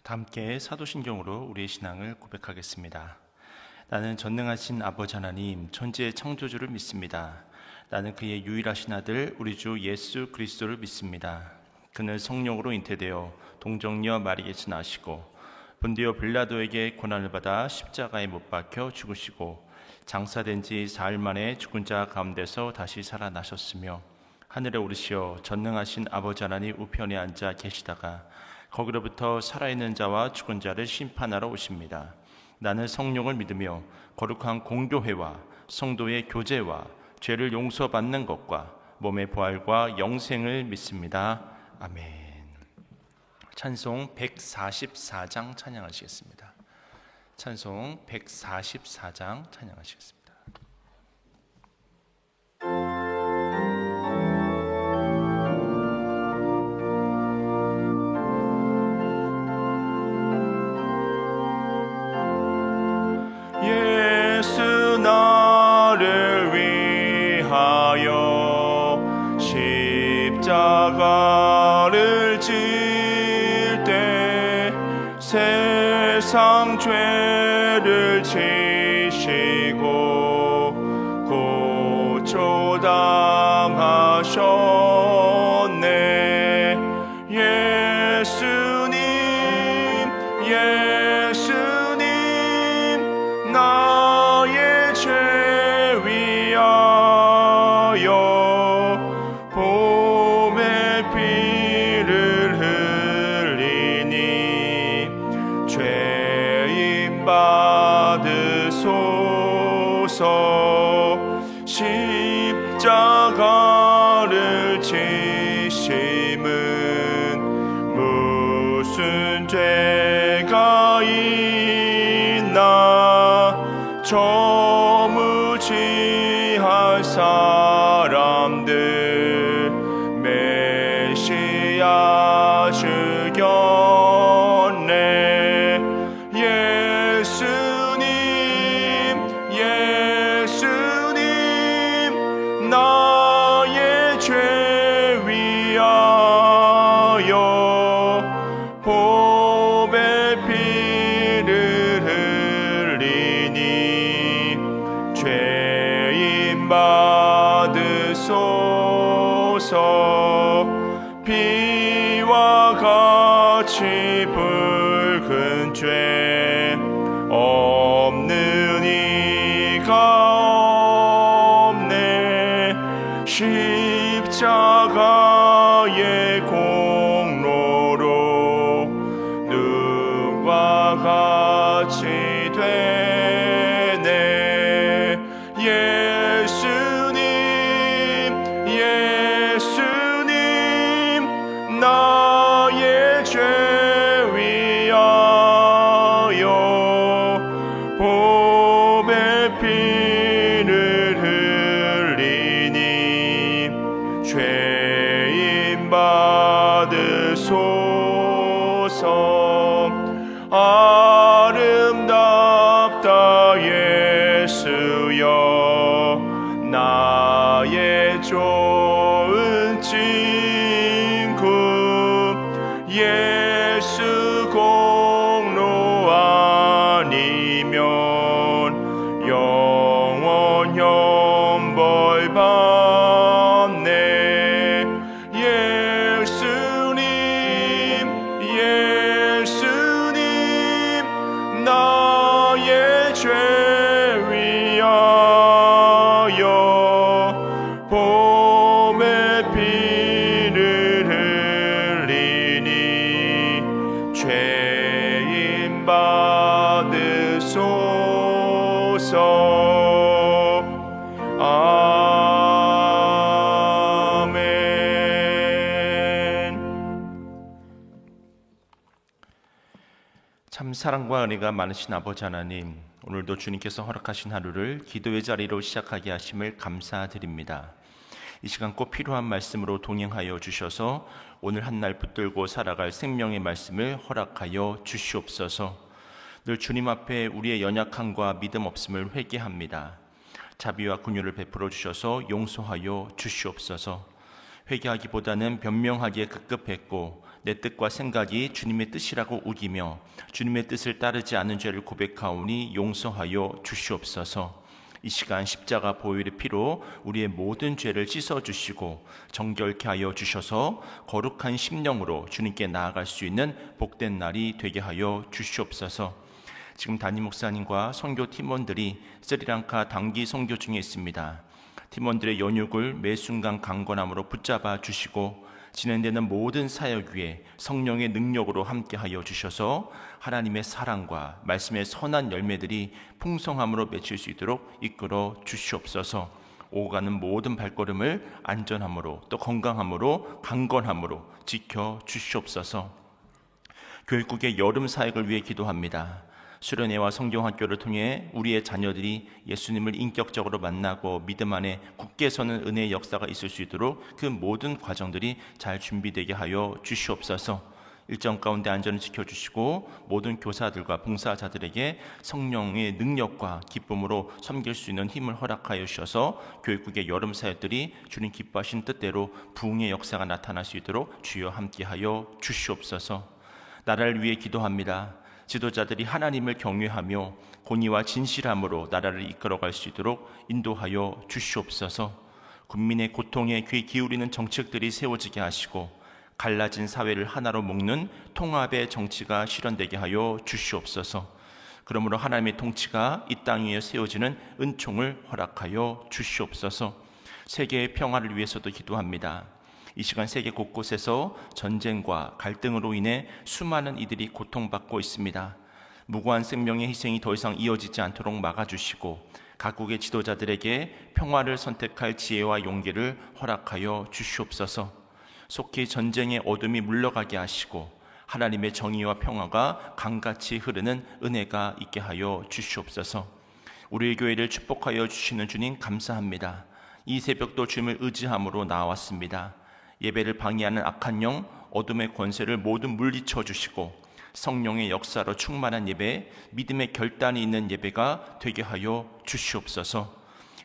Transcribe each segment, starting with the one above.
다 함께 사도신경으로 우리의 신앙을 고백하겠습니다. 나는 전능하신 아버지 하나님 천지의 창조주를 믿습니다. 나는 그의 유일하신 아들 우리 주 예수 그리스도를 믿습니다. 그는 성령으로 잉태되어 동정녀 마리에서 나시고 본디오 빌라도에게 고난을 받아 십자가에 못 박혀 죽으시고 장사된 지 사흘 만에 죽은 자 가운데서 다시 살아나셨으며 하늘에 오르시어 전능하신 아버지 하나님 우편에 앉아 계시다가 거기로부터 살아있는 자와 죽은 자를 심판하러 오십니다. 나는 성령을 믿으며 거룩한 공교회와 성도의 교제와 죄를 용서받는 것과 몸의 부활과 영생을 믿습니다. 아멘. 찬송 144장 찬양하시겠습니다. 찬송 144장 찬양하시겠습니다. 예수 나를 위하여 십자가를 질 때 세상 죄를 지시고 고초당하셨네. 예수님 나의 죄 위하여 봄의 피를 흘리니 죄인 받으소서. 십자가를 지심은 무슨 죄가 있나. 저무지한 사람들 메시아 죽였네. 예수님 나의 죄 위하여 봄의 피를 흘리니 죄인 받으소서. 피와 같이 붉은 죄 없는 이가 없네. 십자가의 공로로 눈과 같이 되네. 예수님 나의 죄 위하여 봄의 피를 흘리니 죄인 받으소서. 아름답다 예수여 나의 좋은 친구. 예수 공로 아니면 영원 형벌 받네. 예수님 나의 죄 위하여 봄의 피를 흘리니 죄인 받으소서. 아멘. 참 사랑과 은혜가 많으신 아버지 하나님, 오늘도 주님께서 허락하신 하루를 기도의 자리로 시작하게 하심을 감사드립니다. 이 시간 꼭 필요한 말씀으로 동행하여 주셔서 오늘 한 날 붙들고 살아갈 생명의 말씀을 허락하여 주시옵소서. 늘 주님 앞에 우리의 연약함과 믿음 없음을 회개합니다. 자비와 긍휼을 베풀어 주셔서 용서하여 주시옵소서. 회개하기보다는 변명하기에 급급했고 내 뜻과 생각이 주님의 뜻이라고 우기며 주님의 뜻을 따르지 않은 죄를 고백하오니 용서하여 주시옵소서. 이 시간 십자가 보혈의 피로 우리의 모든 죄를 씻어주시고 정결케 하여 주셔서 거룩한 심령으로 주님께 나아갈 수 있는 복된 날이 되게 하여 주시옵소서. 지금 담임 목사님과 선교 팀원들이 스리랑카 단기 선교 중에 있습니다. 팀원들의 연육을 매 순간 강건함으로 붙잡아 주시고 진행되는 모든 사역 위에 성령의 능력으로 함께하여 주셔서 하나님의 사랑과 말씀의 선한 열매들이 풍성함으로 맺힐 수 있도록 이끌어 주시옵소서. 오고 가는 모든 발걸음을 안전함으로 또 건강함으로 강건함으로 지켜 주시옵소서. 교육국의 여름 사역을 위해 기도합니다. 수련회와 성경학교를 통해 우리의 자녀들이 예수님을 인격적으로 만나고 믿음 안에 굳게 서는 은혜의 역사가 있을 수 있도록 그 모든 과정들이 잘 준비되게 하여 주시옵소서. 일정 가운데 안전을 지켜주시고 모든 교사들과 봉사자들에게 성령의 능력과 기쁨으로 섬길 수 있는 힘을 허락하여 주셔서 교육국의 여름 사역들이 주님 기뻐하신 뜻대로 부흥의 역사가 나타날 수 있도록 주여 함께하여 주시옵소서. 나라를 위해 기도합니다. 지도자들이 하나님을 경외하며 공의와 진실함으로 나라를 이끌어갈 수 있도록 인도하여 주시옵소서. 국민의 고통에 귀 기울이는 정책들이 세워지게 하시고 갈라진 사회를 하나로 묶는 통합의 정치가 실현되게 하여 주시옵소서. 그러므로 하나님의 통치가 이 땅 위에 세워지는 은총을 허락하여 주시옵소서. 세계의 평화를 위해서도 기도합니다. 이 시간 세계 곳곳에서 전쟁과 갈등으로 인해 수많은 이들이 고통받고 있습니다. 무고한 생명의 희생이 더 이상 이어지지 않도록 막아주시고 각국의 지도자들에게 평화를 선택할 지혜와 용기를 허락하여 주시옵소서. 속히 전쟁의 어둠이 물러가게 하시고 하나님의 정의와 평화가 강같이 흐르는 은혜가 있게 하여 주시옵소서. 우리의 교회를 축복하여 주시는 주님 감사합니다. 이 새벽도 주님을 의지함으로 나왔습니다. 예배를 방해하는 악한 영, 어둠의 권세를 모두 물리쳐 주시고 성령의 역사로 충만한 예배, 믿음의 결단이 있는 예배가 되게 하여 주시옵소서.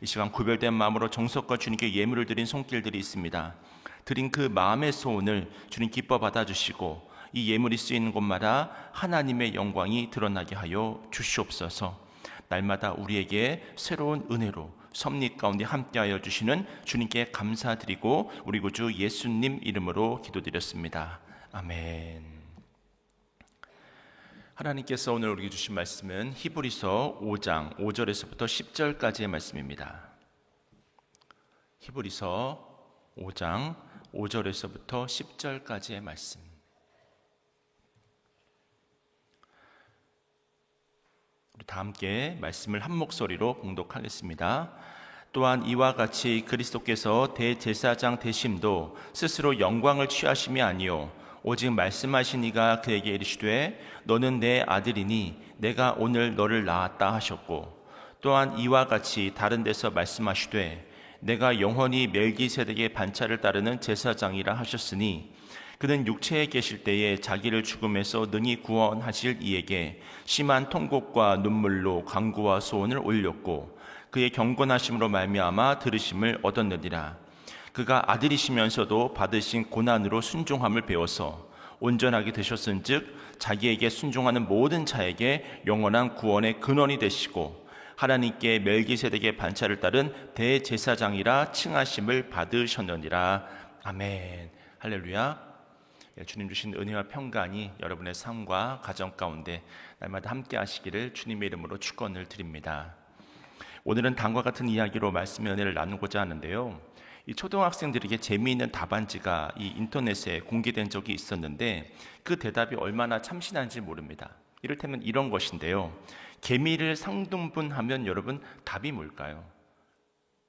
이 시간 구별된 마음으로 정석과 주님께 예물을 드린 손길들이 있습니다. 드린 그 마음의 소원을 주님 기뻐 받아주시고 이 예물이 쓰이는 곳마다 하나님의 영광이 드러나게 하여 주시옵소서. 날마다 우리에게 새로운 은혜로 섭리 가운데 함께하여 주시는 주님께 감사드리고 우리 구주 예수님 이름으로 기도드렸습니다. 아멘. 하나님께서 오늘 우리에게 주신 말씀은 히브리서 5장 5절에서부터 10절까지의 말씀입니다. 히브리서 5장 5절에서부터 10절까지의 말씀. 우리 다 함께 말씀을 한 목소리로 봉독하겠습니다. 또한 이와 같이 그리스도께서 대제사장 되심도 스스로 영광을 취하심이 아니요 오직 말씀하신 이가 그에게 이르시되 너는 내 아들이니 내가 오늘 너를 낳았다 하셨고, 또한 이와 같이 다른 데서 말씀하시되 내가 영원히 멜기세덱의 반차를 따르는 제사장이라 하셨으니 그는 육체에 계실 때에 자기를 죽음에서 능히 구원하실 이에게 심한 통곡과 눈물로 간구와 소원을 올렸고 그의 경건하심으로 말미암아 들으심을 얻었느니라. 그가 아들이시면서도 받으신 고난으로 순종함을 배워서 온전하게 되셨은즉 자기에게 순종하는 모든 자에게 영원한 구원의 근원이 되시고 하나님께 멜기세덱의 반차를 따른 대제사장이라 칭하심을 받으셨느니라. 아멘. 할렐루야. 주님 주신 은혜와 평강이 여러분의 삶과 가정 가운데 날마다 함께 하시기를 주님의 이름으로 축원을 드립니다. 오늘은 다음과 같은 이야기로 말씀의 은혜를 나누고자 하는데요. 이 초등학생들에게 재미있는 답안지가 이 인터넷에 공개된 적이 있었는데 그 대답이 얼마나 참신한지 모릅니다. 이를테면 이런 것인데요. 개미를 상등분하면 여러분 답이 뭘까요?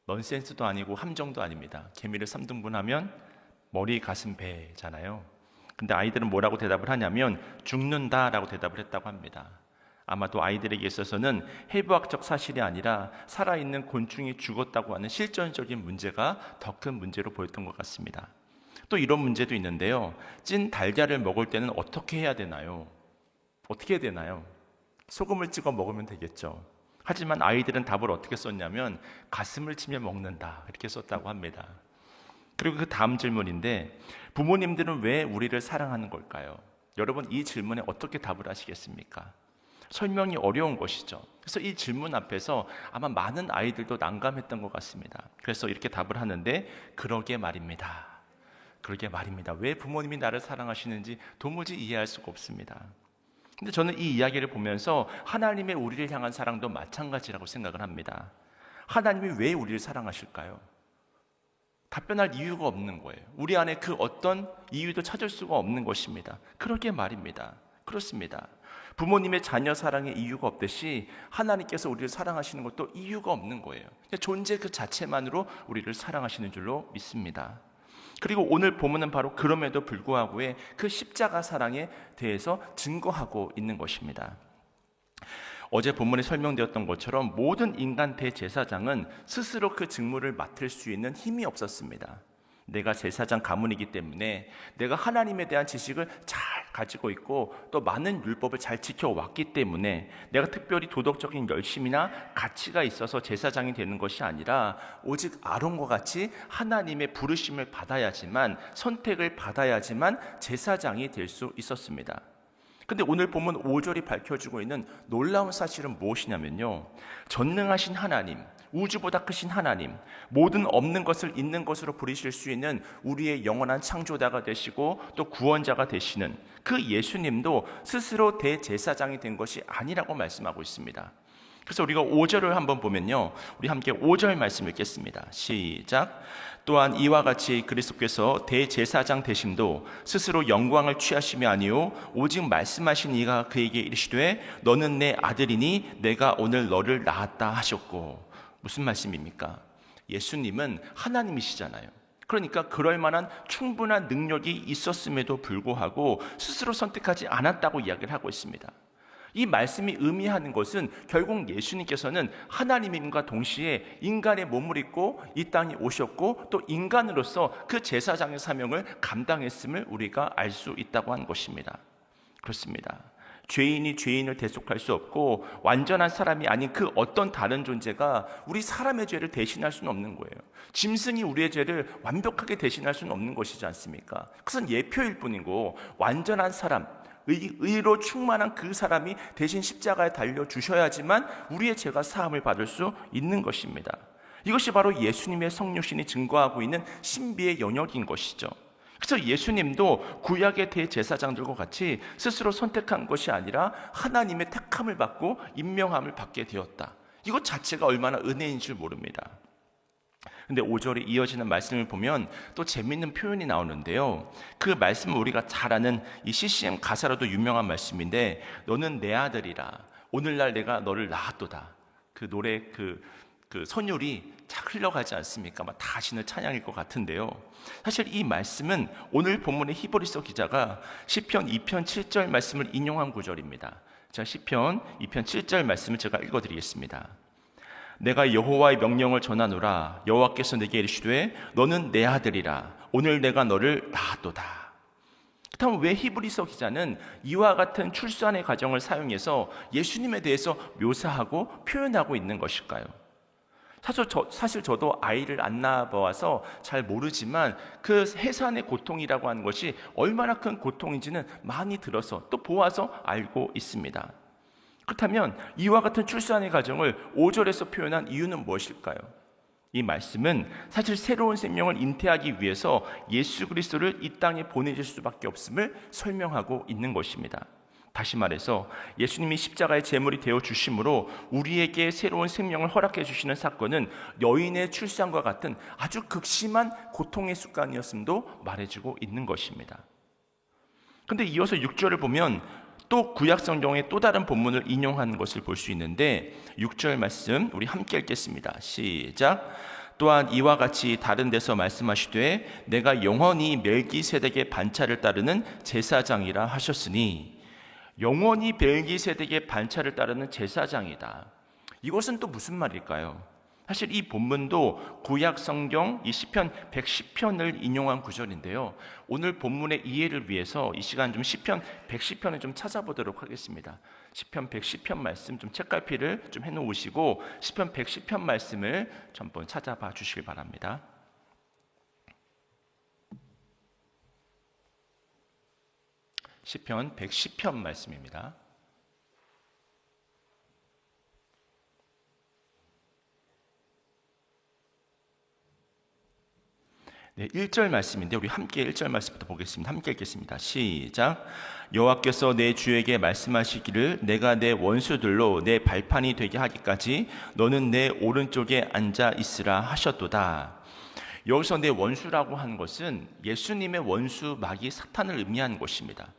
넌센스도 아니고 함정도 아닙니다. 개미를 3등분하면 머리, 가슴, 배잖아요. 근데 아이들은 뭐라고 대답을 하냐면 죽는다라고 대답을 했다고 합니다. 아마도 아이들에게 있어서는 해부학적 사실이 아니라 살아있는 곤충이 죽었다고 하는 실존적인 문제가 더 큰 문제로 보였던 것 같습니다. 또 이런 문제도 있는데요. 찐 달걀을 먹을 때는 어떻게 해야 되나요? 어떻게 해야 되나요? 소금을 찍어 먹으면 되겠죠. 하지만 아이들은 답을 어떻게 썼냐면 가슴을 치며 먹는다 이렇게 썼다고 합니다. 그리고 그 다음 질문인데, 부모님들은 왜 우리를 사랑하는 걸까요? 여러분, 이 질문에 어떻게 답을 하시겠습니까? 설명이 어려운 것이죠. 그래서 이 질문 앞에서 아마 많은 아이들도 난감했던 것 같습니다. 그래서 이렇게 답을 하는데, 그러게 말입니다. 그러게 말입니다. 왜 부모님이 나를 사랑하시는지 도무지 이해할 수가 없습니다. 근데 저는 이 이야기를 보면서 하나님의 우리를 향한 사랑도 마찬가지라고 생각을 합니다. 하나님이 왜 우리를 사랑하실까요? 답변할 이유가 없는 거예요. 우리 안에 그 어떤 이유도 찾을 수가 없는 것입니다. 그러게 말입니다. 그렇습니다. 부모님의 자녀 사랑에 이유가 없듯이 하나님께서 우리를 사랑하시는 것도 이유가 없는 거예요. 존재 그 자체만으로 우리를 사랑하시는 줄로 믿습니다. 그리고 오늘 본문은 바로 그럼에도 불구하고의 그 십자가 사랑에 대해서 증거하고 있는 것입니다. 어제 본문에 설명되었던 것처럼 모든 인간 대제사장은 스스로 그 직무를 맡을 수 있는 힘이 없었습니다. 내가 제사장 가문이기 때문에 내가 하나님에 대한 지식을 잘 가지고 있고 또 많은 율법을 잘 지켜왔기 때문에 내가 특별히 도덕적인 열심이나 가치가 있어서 제사장이 되는 것이 아니라 오직 아론과 같이 하나님의 부르심을 받아야지만, 선택을 받아야지만 제사장이 될 수 있었습니다. 근데 오늘 본문 5절이 밝혀주고 있는 놀라운 사실은 무엇이냐면요, 전능하신 하나님, 우주보다 크신 하나님, 모든 없는 것을 있는 것으로 부르실 수 있는 우리의 영원한 창조자가 되시고 또 구원자가 되시는 그 예수님도 스스로 대제사장이 된 것이 아니라고 말씀하고 있습니다. 그래서 우리가 5절을 한번 보면요, 우리 함께 5절 말씀 읽겠습니다. 시작. 또한 이와 같이 그리스도께서 대제사장 되심도 스스로 영광을 취하심이 아니요 오직 말씀하신 이가 그에게 이르시되 너는 내 아들이니 내가 오늘 너를 낳았다 하셨고. 무슨 말씀입니까? 예수님은 하나님이시잖아요. 그러니까 그럴 만한 충분한 능력이 있었음에도 불구하고 스스로 선택하지 않았다고 이야기를 하고 있습니다. 이 말씀이 의미하는 것은 결국 예수님께서는 하나님임과 동시에 인간의 몸을 입고 이 땅에 오셨고 또 인간으로서 그 제사장의 사명을 감당했음을 우리가 알 수 있다고 하는 것입니다. 그렇습니다. 죄인이 죄인을 대속할 수 없고 완전한 사람이 아닌 그 어떤 다른 존재가 우리 사람의 죄를 대신할 수는 없는 거예요. 짐승이 우리의 죄를 완벽하게 대신할 수는 없는 것이지 않습니까? 그것은 예표일 뿐이고, 완전한 사람, 의로 충만한 그 사람이 대신 십자가에 달려 주셔야지만 우리의 죄가 사함을 받을 수 있는 것입니다. 이것이 바로 예수님의 성육신이 증거하고 있는 신비의 영역인 것이죠. 그래서 예수님도 구약의 대제사장들과 같이 스스로 선택한 것이 아니라 하나님의 택함을 받고 임명함을 받게 되었다. 이것 자체가 얼마나 은혜인 줄 모릅니다. 근데 5절에 이어지는 말씀을 보면 또 재밌는 표현이 나오는데요, 그 말씀은 우리가 잘 아는 이 CCM 가사로도 유명한 말씀인데, 너는 내 아들이라 오늘날 내가 너를 낳았도다. 그 노래 그 선율이 착 흘러가지 않습니까? 막 다시는 찬양일 것 같은데요, 사실 이 말씀은 오늘 본문의 히브리서 기자가 시편 2편 7절 말씀을 인용한 구절입니다. 자, 시편 2편 7절 말씀을 제가 읽어드리겠습니다. 내가 여호와의 명령을 전하노라. 여호와께서 내게 이르시되 너는 내 아들이라. 오늘 내가 너를 낳았도다. 그렇다면 왜 히브리서 기자는 이와 같은 출산의 과정을 사용해서 예수님에 대해서 묘사하고 표현하고 있는 것일까요? 사실 저도 아이를 안 낳아봐서 잘 모르지만 그 해산의 고통이라고 하는 것이 얼마나 큰 고통인지는 많이 들어서 또 보아서 알고 있습니다. 그렇다면 이와 같은 출산의 과정을 5절에서 표현한 이유는 무엇일까요? 이 말씀은 사실 새로운 생명을 잉태하기 위해서 예수 그리스도를 이 땅에 보내실 수밖에 없음을 설명하고 있는 것입니다. 다시 말해서 예수님이 십자가의 제물이 되어 주심으로 우리에게 새로운 생명을 허락해 주시는 사건은 여인의 출산과 같은 아주 극심한 고통의 습관이었음도 말해주고 있는 것입니다. 그런데 이어서 6절을 보면 또 구약 성경의 또 다른 본문을 인용하는 것을 볼 수 있는데, 6절 말씀 우리 함께 읽겠습니다. 시작. 또한 이와 같이 다른 데서 말씀하시되 내가 영원히 멜기세덱의 반차를 따르는 제사장이라 하셨으니, 영원히 멜기세덱의 반차를 따르는 제사장이다. 이것은 또 무슨 말일까요? 사실 이 본문도 구약 성경 이 시편 110편을 인용한 구절인데요, 오늘 본문의 이해를 위해서 이 시간 좀 시편 110편을 좀 찾아보도록 하겠습니다. 시편 110편 말씀 좀 책갈피를 좀 해놓으시고 시편 110편 말씀을 좀 한번 찾아봐 주시길 바랍니다. 시편 110편 말씀입니다. 네, 1절 말씀인데 우리 함께 1절 말씀부터 보겠습니다. 함께 읽겠습니다. 시작. 여호와께서 내 주에게 말씀하시기를 내가 내 원수들로 내 발판이 되게 하기까지 너는 내 오른쪽에 앉아 있으라 하셨도다. 여기서 내 원수라고 하는 것은 예수님의 원수 마귀 사탄을 의미하는 것입니다.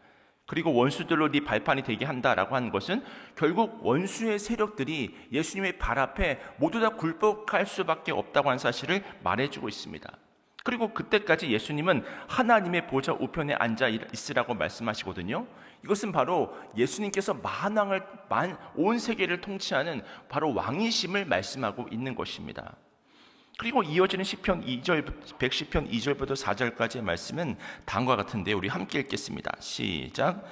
그리고 원수들로 네 발판이 되게 한다라고 하는 것은 결국 원수의 세력들이 예수님의 발 앞에 모두 다 굴복할 수밖에 없다고 하는 사실을 말해주고 있습니다. 그리고 그때까지 예수님은 하나님의 보좌 우편에 앉아 있으라고 말씀하시거든요. 이것은 바로 예수님께서 만왕을 온 세계를 통치하는 바로 왕이심을 말씀하고 있는 것입니다. 그리고 이어지는 시편 2절, 110편 2절부터 4절까지의 말씀은 다음과 같은데 우리 함께 읽겠습니다. 시작.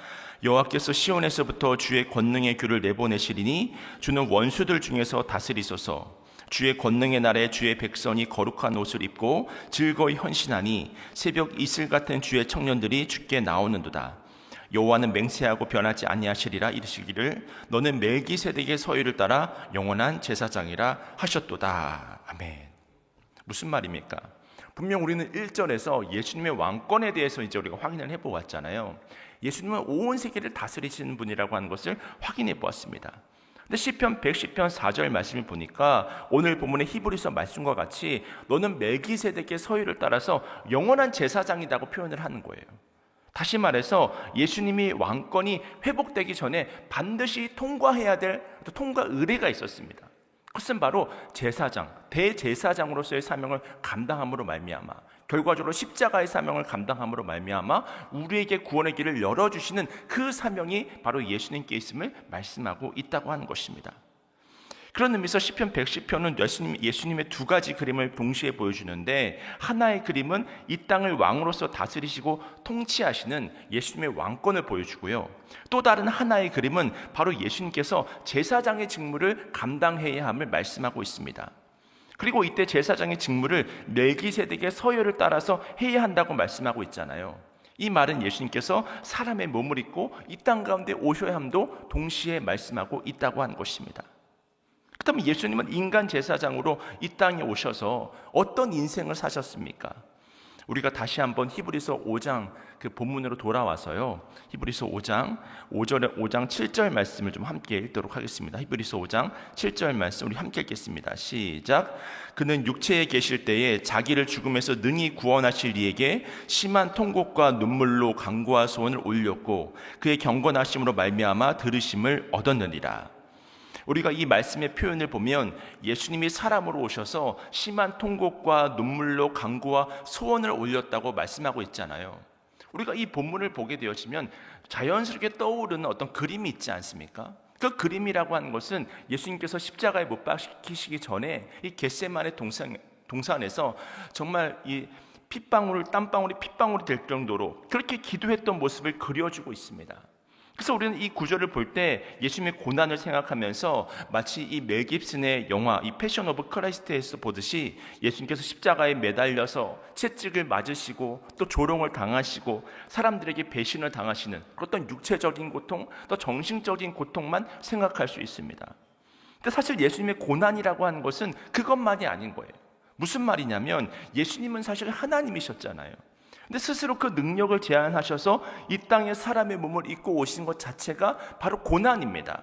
여호와께서 시온에서부터 주의 권능의 규를 내보내시리니 주는 원수들 중에서 다스리소서. 주의 권능의 날에 주의 백성이 거룩한 옷을 입고 즐거이 헌신하니 새벽 이슬 같은 주의 청년들이 주께 나오는도다. 여호와는 맹세하고 변하지 아니하시리라 이르시기를 너는 멜기세덱의 서유를 따라 영원한 제사장이라 하셨도다. 아멘. 무슨 말입니까? 분명 우리는 1절에서 예수님의 왕권에 대해서 이제 우리가 확인을 해보았잖아요. 예수님은 온 세계를 다스리시는 분이라고 하는 것을 확인해 보았습니다. 근데 시편 110편 4절 말씀을 보니까 오늘 본문의 히브리서 말씀과 같이 너는 멜기세덱의 서유를 따라서 영원한 제사장이라고 표현을 하는 거예요. 다시 말해서 예수님이 왕권이 회복되기 전에 반드시 통과해야 될 통과 의례가 있었습니다. 그것은 바로 제사장, 대제사장으로서의 사명을 감당함으로 말미암아 결과적으로 십자가의 사명을 감당함으로 말미암아 우리에게 구원의 길을 열어주시는 그 사명이 바로 예수님께 있음을 말씀하고 있다고 하는 것입니다. 그런 의미에서 시편 110편은 예수님의 두 가지 그림을 동시에 보여주는데 하나의 그림은 이 땅을 왕으로서 다스리시고 통치하시는 예수님의 왕권을 보여주고요. 또 다른 하나의 그림은 바로 예수님께서 제사장의 직무를 감당해야 함을 말씀하고 있습니다. 그리고 이때 제사장의 직무를 멜기세덱의 서열을 따라서 해야 한다고 말씀하고 있잖아요. 이 말은 예수님께서 사람의 몸을 입고 이 땅 가운데 오셔야 함도 동시에 말씀하고 있다고 하는 것입니다. 그렇다면 예수님은 인간 제사장으로 이 땅에 오셔서 어떤 인생을 사셨습니까? 우리가 다시 한번 히브리서 5장 그 본문으로 돌아와서요. 히브리서 5장 7절 말씀을 좀 함께 읽도록 하겠습니다. 히브리서 5장 7절 말씀 우리 함께 읽겠습니다. 시작. 그는 육체에 계실 때에 자기를 죽음에서 능히 구원하실 이에게 심한 통곡과 눈물로 간구와 소원을 올렸고 그의 경건하심으로 말미암아 들으심을 얻었느니라. 우리가 이 말씀의 표현을 보면 예수님이 사람으로 오셔서 심한 통곡과 눈물로 간구와 소원을 올렸다고 말씀하고 있잖아요. 우리가 이 본문을 보게 되어지면 자연스럽게 떠오르는 어떤 그림이 있지 않습니까? 그 그림이라고 하는 것은 예수님께서 십자가에 못 박히시기 전에 이 겟세마네 동산에서 정말 이 땀방울이 핏방울이 될 정도로 그렇게 기도했던 모습을 그려주고 있습니다. 그래서 우리는 이 구절을 볼 때 예수님의 고난을 생각하면서 마치 이 멜 깁슨의 영화 이 패션 오브 크라이스트에서 보듯이 예수님께서 십자가에 매달려서 채찍을 맞으시고 또 조롱을 당하시고 사람들에게 배신을 당하시는 어떤 육체적인 고통 또 정신적인 고통만 생각할 수 있습니다. 근데 사실 예수님의 고난이라고 하는 것은 그것만이 아닌 거예요. 무슨 말이냐면 예수님은 사실 하나님이셨잖아요. 근데 스스로 그 능력을 제한하셔서 이 땅에 사람의 몸을 입고 오신 것 자체가 바로 고난입니다.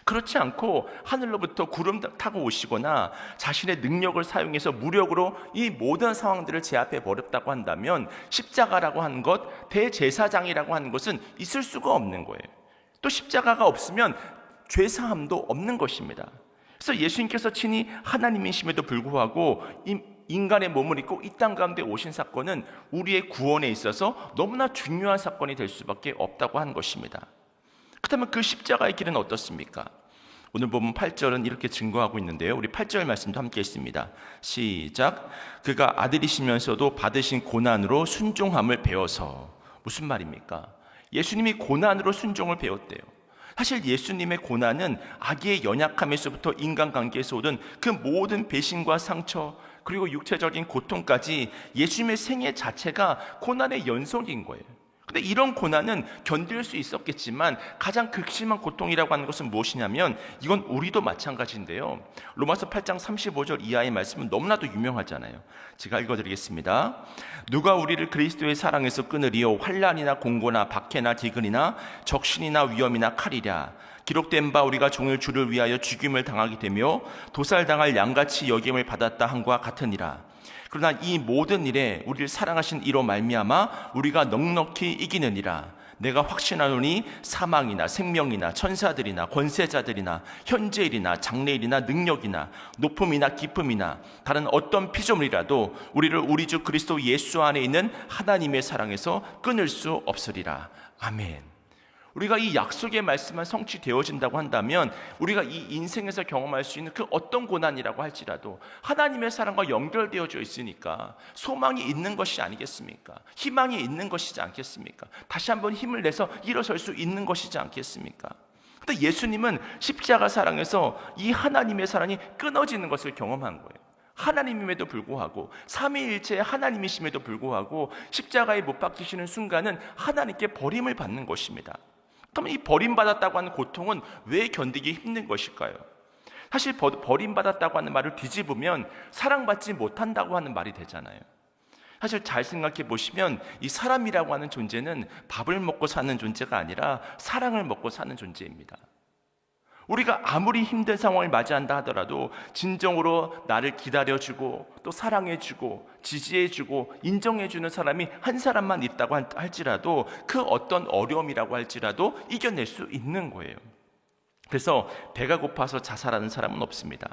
그렇지 않고 하늘로부터 구름 타고 오시거나 자신의 능력을 사용해서 무력으로 이 모든 상황들을 제압해 버렸다고 한다면 십자가라고 하는 것, 대제사장이라고 하는 것은 있을 수가 없는 거예요. 또 십자가가 없으면 죄사함도 없는 것입니다. 그래서 예수님께서 친히 하나님이심에도 불구하고 인간의 몸을 입고 이 땅 가운데 오신 사건은 우리의 구원에 있어서 너무나 중요한 사건이 될 수밖에 없다고 하는 것입니다. 그렇다면 그 십자가의 길은 어떻습니까? 오늘 보면 8절은 이렇게 증거하고 있는데요. 우리 8절 말씀도 함께 있습니다. 시작. 그가 아들이시면서도 받으신 고난으로 순종함을 배워서. 무슨 말입니까? 예수님이 고난으로 순종을 배웠대요. 사실 예수님의 고난은 아기의 연약함에서부터 인간관계에서 오던 그 모든 배신과 상처 그리고 육체적인 고통까지 예수님의 생애 자체가 고난의 연속인 거예요. 근데 이런 고난은 견딜 수 있었겠지만 가장 극심한 고통이라고 하는 것은 무엇이냐면 이건 우리도 마찬가지인데요. 로마서 8장 35절 이하의 말씀은 너무나도 유명하잖아요. 제가 읽어드리겠습니다. 누가 우리를 그리스도의 사랑에서 끊으리요? 환난이나 공고나 박해나 디근이나 적신이나 위험이나 칼이랴. 기록된 바 우리가 종일 주를 위하여 죽임을 당하게 되며 도살당할 양같이 여김을 받았다 함과 같으니라. 그러나 이 모든 일에 우리를 사랑하신 이로 말미암아 우리가 넉넉히 이기느니라. 내가 확신하노니 사망이나 생명이나 천사들이나 권세자들이나 현재일이나 장래일이나 능력이나 높음이나 깊음이나 다른 어떤 피조물이라도 우리를 우리 주 그리스도 예수 안에 있는 하나님의 사랑에서 끊을 수 없으리라. 아멘. 우리가 이 약속의 말씀만 성취되어진다고 한다면 우리가 이 인생에서 경험할 수 있는 그 어떤 고난이라고 할지라도 하나님의 사랑과 연결되어져 있으니까 소망이 있는 것이 아니겠습니까? 희망이 있는 것이지 않겠습니까? 다시 한번 힘을 내서 일어설 수 있는 것이지 않겠습니까? 근데 예수님은 십자가 사랑에서 이 하나님의 사랑이 끊어지는 것을 경험한 거예요. 하나님임에도 불구하고 삼위일체의 하나님이심에도 불구하고 십자가에 못 박히시는 순간은 하나님께 버림을 받는 것입니다. 그러면 이 버림받았다고 하는 고통은 왜 견디기 힘든 것일까요? 사실 버림받았다고 하는 말을 뒤집으면 사랑받지 못한다고 하는 말이 되잖아요. 사실 잘 생각해 보시면 이 사람이라고 하는 존재는 밥을 먹고 사는 존재가 아니라 사랑을 먹고 사는 존재입니다. 우리가 아무리 힘든 상황을 맞이한다 하더라도 진정으로 나를 기다려주고 또 사랑해주고 지지해주고 인정해주는 사람이 한 사람만 있다고 할지라도 그 어떤 어려움이라고 할지라도 이겨낼 수 있는 거예요. 그래서 배가 고파서 자살하는 사람은 없습니다.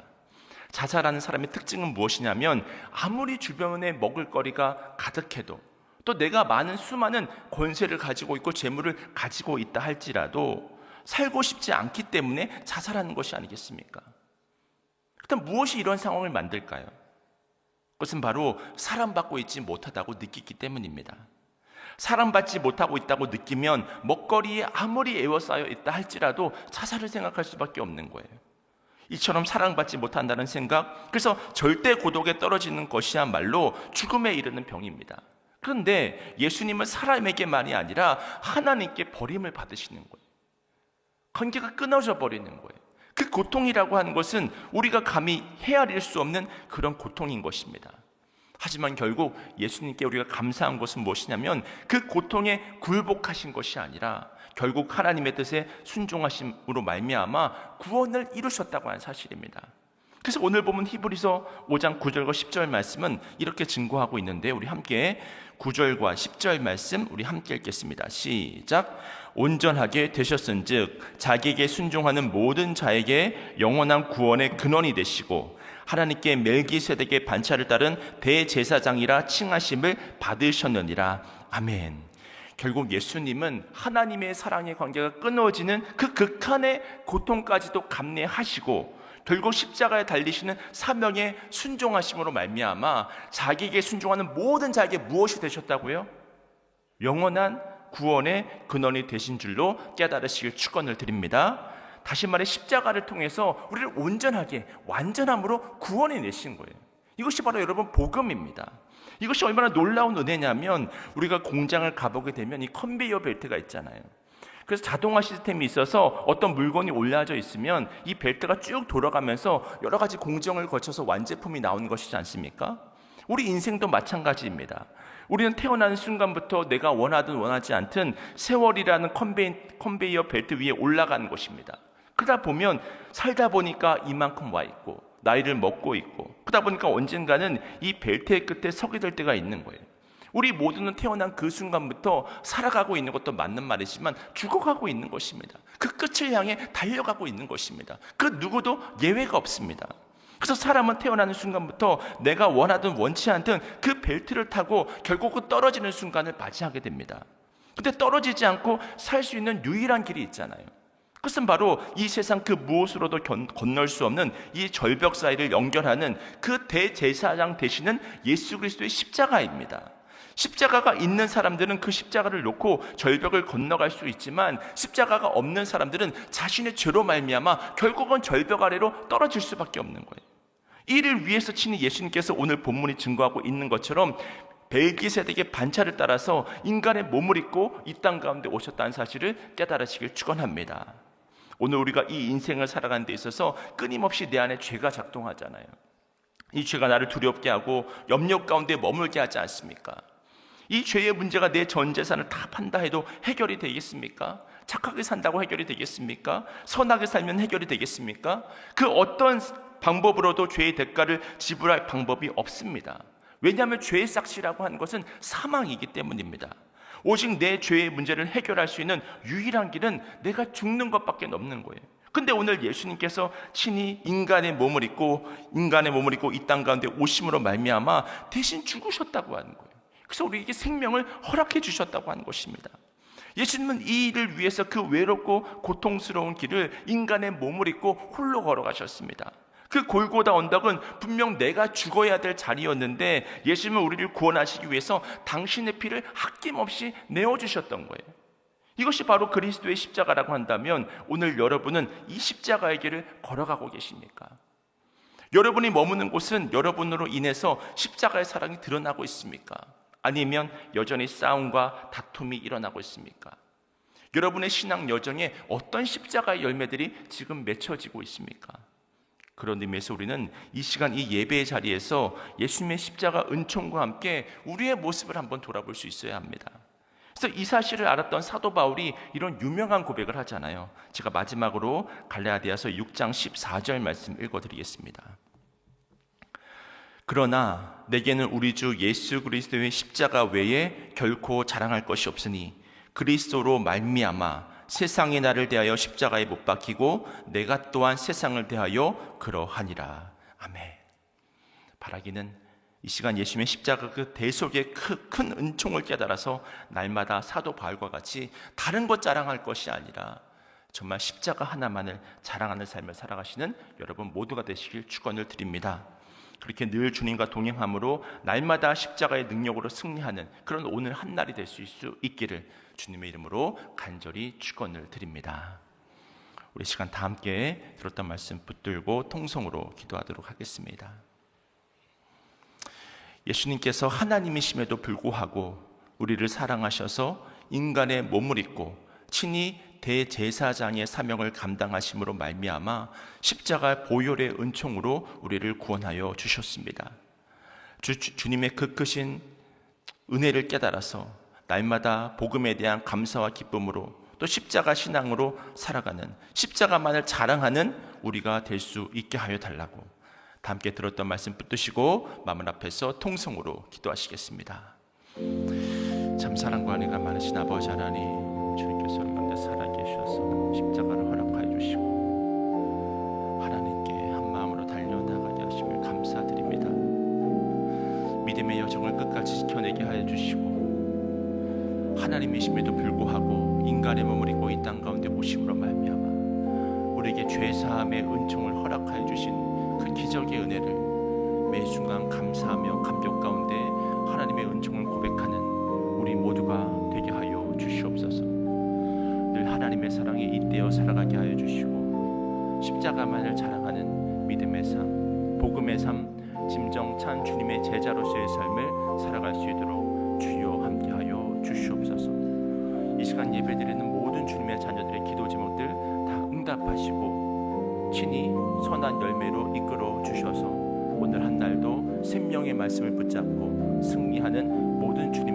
자살하는 사람의 특징은 무엇이냐면 아무리 주변에 먹을 거리가 가득해도 또 내가 수많은 권세를 가지고 있고 재물을 가지고 있다 할지라도 살고 싶지 않기 때문에 자살하는 것이 아니겠습니까? 그럼 무엇이 이런 상황을 만들까요? 그것은 바로 사랑받고 있지 못하다고 느끼기 때문입니다. 사랑받지 못하고 있다고 느끼면 먹거리에 아무리 에워싸여 있다 할지라도 자살을 생각할 수밖에 없는 거예요. 이처럼 사랑받지 못한다는 생각, 그래서 절대 고독에 떨어지는 것이야말로 죽음에 이르는 병입니다. 그런데 예수님은 사람에게만이 아니라 하나님께 버림을 받으시는 거예요. 관계가 끊어져 버리는 거예요. 그 고통이라고 하는 것은 우리가 감히 헤아릴 수 없는 그런 고통인 것입니다. 하지만 결국 예수님께 우리가 감사한 것은 무엇이냐면 그 고통에 굴복하신 것이 아니라 결국 하나님의 뜻에 순종하심으로 말미암아 구원을 이루셨다고 하는 사실입니다. 그래서 오늘 보면 히브리서 5장 9절과 10절 말씀은 이렇게 증거하고 있는데 우리 함께 9절과 10절 말씀 우리 함께 읽겠습니다. 시작. 온전하게 되셨은즉 자기에게 순종하는 모든 자에게 영원한 구원의 근원이 되시고 하나님께 멜기세덱의 반차를 따른 대제사장이라 칭하심을 받으셨느니라. 아멘. 결국 예수님은 하나님의 사랑의 관계가 끊어지는 그 극한의 고통까지도 감내하시고 결국 십자가에 달리시는 사명에 순종하심으로 말미암아 자기에게 순종하는 모든 자에게 무엇이 되셨다고요? 영원한 구원의 근원이 되신 줄로 깨달으시길 축원을 드립니다. 다시 말해 십자가를 통해서 우리를 온전하게 완전함으로 구원해 내신 거예요. 이것이 바로 여러분 복음입니다. 이것이 얼마나 놀라운 은혜냐면 우리가 공장을 가보게 되면 이 컨베이어 벨트가 있잖아요. 그래서 자동화 시스템이 있어서 어떤 물건이 올라져 있으면 이 벨트가 쭉 돌아가면서 여러 가지 공정을 거쳐서 완제품이 나오는 것이지 않습니까? 우리 인생도 마찬가지입니다. 우리는 태어나는 순간부터 내가 원하든 원하지 않든 세월이라는 컨베이어 벨트 위에 올라가는 것입니다. 그러다 보면 살다 보니까 이만큼 와 있고 나이를 먹고 있고 그러다 보니까 언젠가는 이 벨트의 끝에 서게 될 때가 있는 거예요. 우리 모두는 태어난 그 순간부터 살아가고 있는 것도 맞는 말이지만 죽어가고 있는 것입니다. 그 끝을 향해 달려가고 있는 것입니다. 그 누구도 예외가 없습니다. 그래서 사람은 태어나는 순간부터 내가 원하든 원치 않든 그 벨트를 타고 결국은 떨어지는 순간을 맞이하게 됩니다. 근데 떨어지지 않고 살 수 있는 유일한 길이 있잖아요. 그것은 바로 이 세상 그 무엇으로도 건널 수 없는 이 절벽 사이를 연결하는 그 대제사장 되시는 예수 그리스도의 십자가입니다. 십자가가 있는 사람들은 그 십자가를 놓고 절벽을 건너갈 수 있지만 십자가가 없는 사람들은 자신의 죄로 말미암아 결국은 절벽 아래로 떨어질 수밖에 없는 거예요. 이를 위해서 친히 예수님께서 오늘 본문이 증거하고 있는 것처럼 벨기세덱의 반차를 따라서 인간의 몸을 입고 이 땅 가운데 오셨다는 사실을 깨달으시길 축원합니다. 오늘 우리가 이 인생을 살아가는 데 있어서 끊임없이 내 안에 죄가 작동하잖아요. 이 죄가 나를 두렵게 하고 염려 가운데 머물게 하지 않습니까? 이 죄의 문제가 내 전 재산을 다 판다 해도 해결이 되겠습니까? 착하게 산다고 해결이 되겠습니까? 선하게 살면 해결이 되겠습니까? 그 어떤 방법으로도 죄의 대가를 지불할 방법이 없습니다. 왜냐하면 죄의 삭시라고 하는 것은 사망이기 때문입니다. 오직 내 죄의 문제를 해결할 수 있는 유일한 길은 내가 죽는 것밖에 없는 거예요. 근데 오늘 예수님께서 친히 인간의 몸을 입고 이 땅 가운데 오심으로 말미암아 대신 죽으셨다고 하는 거예요. 그래서 우리에게 생명을 허락해 주셨다고 하는 것입니다. 예수님은 이 일을 위해서 그 외롭고 고통스러운 길을 인간의 몸을 입고 홀로 걸어가셨습니다. 그 골고다 언덕은 분명 내가 죽어야 될 자리였는데 예수님은 우리를 구원하시기 위해서 당신의 피를 아낌없이 내어주셨던 거예요. 이것이 바로 그리스도의 십자가라고 한다면 오늘 여러분은 이 십자가의 길을 걸어가고 계십니까? 여러분이 머무는 곳은 여러분으로 인해서 십자가의 사랑이 드러나고 있습니까? 아니면 여전히 싸움과 다툼이 일어나고 있습니까? 여러분의 신앙 여정에 어떤 십자가의 열매들이 지금 맺혀지고 있습니까? 그런 의미에서 우리는 이 시간 이 예배의 자리에서 예수님의 십자가 은총과 함께 우리의 모습을 한번 돌아볼 수 있어야 합니다. 그래서 이 사실을 알았던 사도 바울이 이런 유명한 고백을 하잖아요. 제가 마지막으로 갈라디아서 6장 14절 말씀 읽어드리겠습니다. 그러나 내게는 우리 주 예수 그리스도의 십자가 외에 결코 자랑할 것이 없으니 그리스도로 말미암아 세상이 나를 대하여 십자가에 못 박히고 내가 또한 세상을 대하여 그러하니라. 아멘. 바라기는 이 시간 예수님의 십자가 그 대속의 큰 은총을 깨달아서 날마다 사도 바울과 같이 다른 것 자랑할 것이 아니라 정말 십자가 하나만을 자랑하는 삶을 살아가시는 여러분 모두가 되시길 축원을 드립니다. 그렇게 늘 주님과 동행함으로 날마다 십자가의 능력으로 승리하는 그런 오늘 한 날이 될 수 있기를 주님의 이름으로 간절히 축원을 드립니다. 우리 시간 다 함께 들었던 말씀 붙들고 통성으로 기도하도록 하겠습니다. 예수님께서 하나님이심에도 불구하고 우리를 사랑하셔서 인간의 몸을 입고 친히 대제사장의 사명을 감당하심으로 말미암아 십자가 보혈의 은총으로 우리를 구원하여 주셨습니다. 주님의 그 크신 은혜를 깨달아서 날마다 복음에 대한 감사와 기쁨으로 또 십자가 신앙으로 살아가는 십자가만을 자랑하는 우리가 될 수 있게 하여 달라고 다 함께 들었던 말씀 붙드시고 마음 앞에서 통성으로 기도하시겠습니다. 참 사랑과 은혜가 많으신 아버지 하나님, 주님께서 우리 가운데 살아계셔서 십자가를 허락하여 주시고 하나님께 한 마음으로 달려나가게 하심을 감사드립니다. 믿음의 여정을 끝까지 지켜내게 하여 주시고 하나님이심에도 불구하고 인간의 몸을 입고 이 땅 가운데 오심으로 말미암아 우리에게 죄사함의 은총을 허락하여 주신 그 기적의 은혜를 매 순간 감사하며 감격 가운데 하나님의 은총을 고백하는 우리 모두가 되게 하여 주시옵소서. 늘 하나님의 사랑에 잇대어 살아가게 하여 주시고 십자가만을 자랑하는 믿음의 삶, 복음의 삶, 진정찬 주님의 제자로서의 삶을 살아갈 수 있도록 주여 함께하여 주시옵소서. 이 시간 예배드리는 모든 주님의 자녀들의 기도 제목들 다 응답하시고 친히 선한 열매로 이끌어 주셔서 오늘 한 날도 생명의 말씀을 붙잡고 승리하는 모든 주님